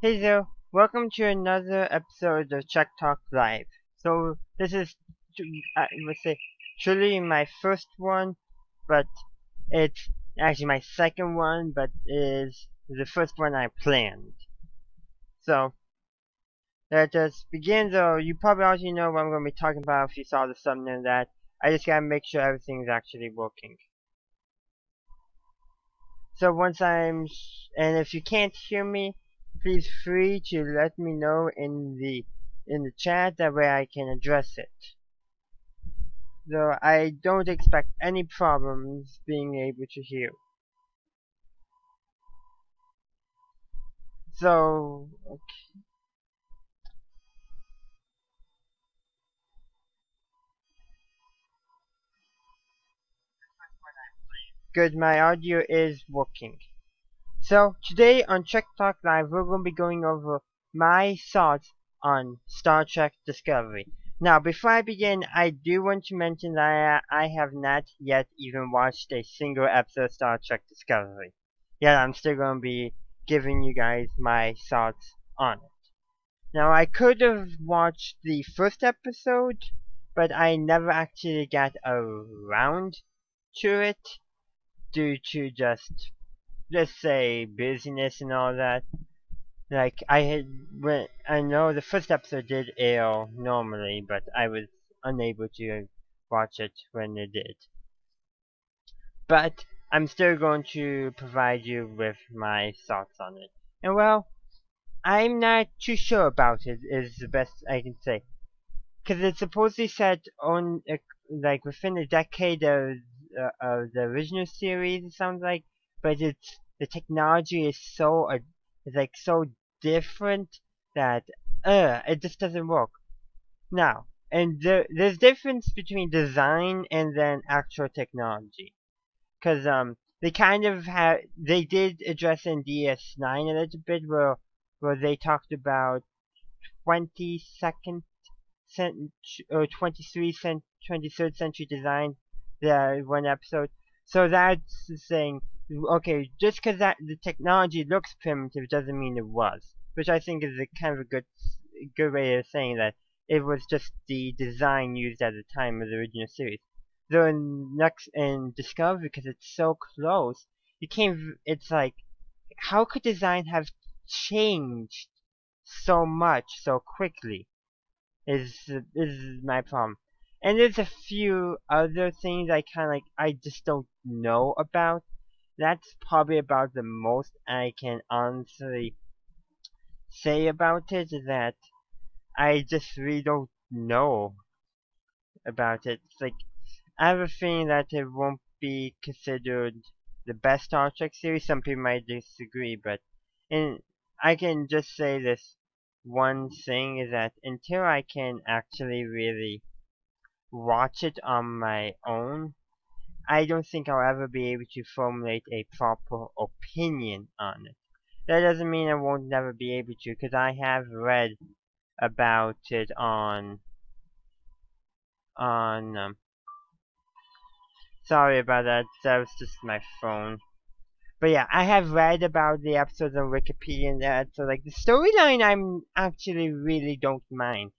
Hey there, welcome to another episode of Czech Talk Live. So this is, I would say, truly my first one, but it's actually my second one, but is the first one I planned. So let us begin. Though you probably already know what I'm going to be talking about if you saw the thumbnail and that. I just gotta make sure everything's actually working. So and if you can't hear me, please free to let me know in the chat. That way I can address it. Though I don't expect any problems being able to hear. So good, my audio is working. So today on Trek Talk Live, we're going to be going over my thoughts on Star Trek Discovery. Now, before I begin, I do want to mention that I have not yet even watched a single episode of Star Trek Discovery. Yet I'm still going to be giving you guys my thoughts on it. Now, I could have watched the first episode, but I never actually got around to it due to just, let's say, busyness and all that. Like I know the first episode did air normally, but I was unable to watch it when it did. But I'm still going to provide you with my thoughts on it. And well, I'm not too sure about it. Is the best I can say, because it's supposedly set on like within a decade of the original series. It sounds like, but it's the technology is it's like so different that it just doesn't work. Now, and there's difference between design and then actual technology, because they kind of they did address in DS9 a little bit where they talked about 22nd or 23rd century design, the one episode. So that's saying, okay, just because that the technology looks primitive doesn't mean it was, which I think is a kind of a good way of saying that it was just the design used at the time of the original series. Though in Discovery, because it's so close, it's like, how could design have changed so much so quickly? Is my problem. And there's a few other things I just don't know about. That's probably about the most I can honestly say about it, that I just really don't know about it. It's like I have a feeling that it won't be considered the best Star Trek series. Some people might disagree, but in I can just say this one thing is that until I can actually really watch it on my own, I don't think I'll ever be able to formulate a proper opinion on it. That doesn't mean I won't never be able to, because I have read about it on. Sorry about that. That was just my phone. But yeah, I have read about the episodes on Wikipedia and that. So like the storyline, I'm actually really don't mind.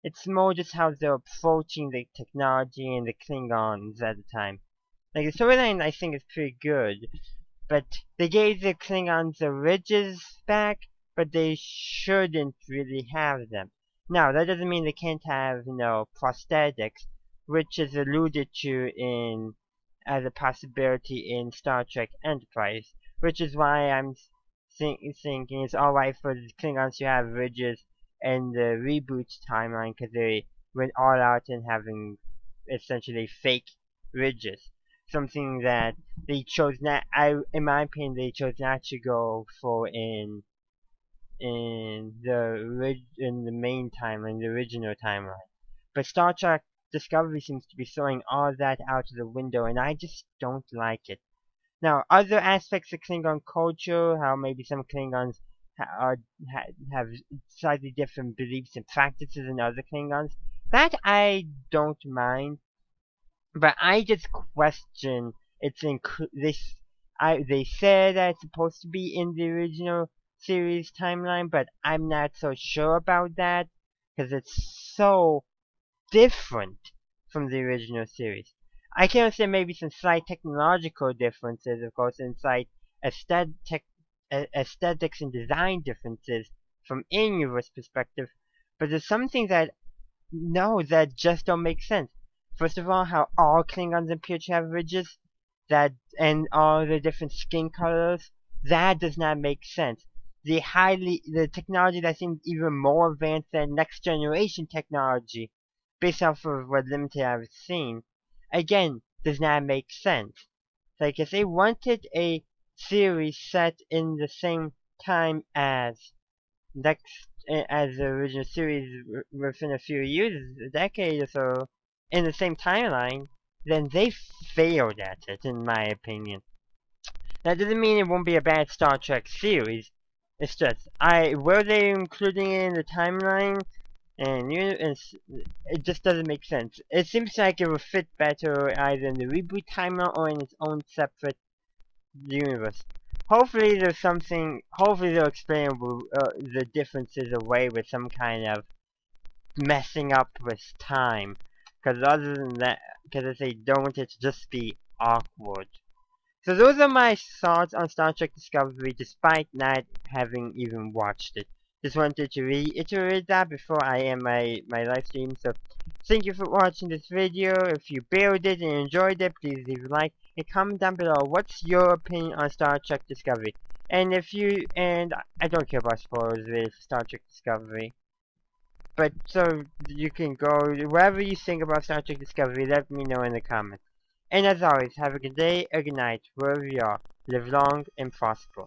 It's more just how they're approaching the technology and the Klingons at the time. Like the storyline, I think is pretty good, but they gave the Klingons the ridges back, but they shouldn't really have them. Now that doesn't mean they can't have prosthetics, which is alluded to in as a possibility in Star Trek Enterprise, which is why I'm thinking it's alright for the Klingons to have ridges in the reboot timeline, because they went all out in having essentially fake ridges, something that they chose not. In my opinion, they chose not to go for in the main timeline, the original timeline. But Star Trek Discovery seems to be throwing all that out of the window, and I just don't like it. Now, other aspects of Klingon culture, how maybe some Klingons have slightly different beliefs and practices than other Klingons, that I don't mind. But I just question its this. They said that it's supposed to be in the original series timeline, but I'm not so sure about that because it's so different from the original series. I can understand maybe some slight technological differences, of course, and slight aesthetics and design differences from in-universe perspective, but there's some things that just don't make sense. First of all, how all Klingons appear to have ridges, and all the different skin colors, that does not make sense. The technology that seems even more advanced than next generation technology, based off of what limited I've seen, again, does not make sense. Like if they wanted a series set in the same time as the original series within a few years, a decade or so, in the same timeline, then they failed at it, in my opinion. That doesn't mean it won't be a bad Star Trek series. It's just, were they including it in the timeline? And it just doesn't make sense. It seems like it would fit better either in the reboot timeline or in its own separate universe. Hopefully they'll explain the differences away with some kind of messing up with time. Because other than that, because if they don't, it's just be awkward. So those are my thoughts on Star Trek Discovery, despite not having even watched it. Just wanted to reiterate that before I end my live stream. So thank you for watching this video. If you built it and enjoyed it, please leave a like and comment down below. What's your opinion on Star Trek Discovery? And I don't care about spoilers really for Star Trek Discovery. But so you can go wherever you think about Star Trek Discovery, let me know in the comments. And as always, have a good day, a good night, wherever you are. Live long and prosper.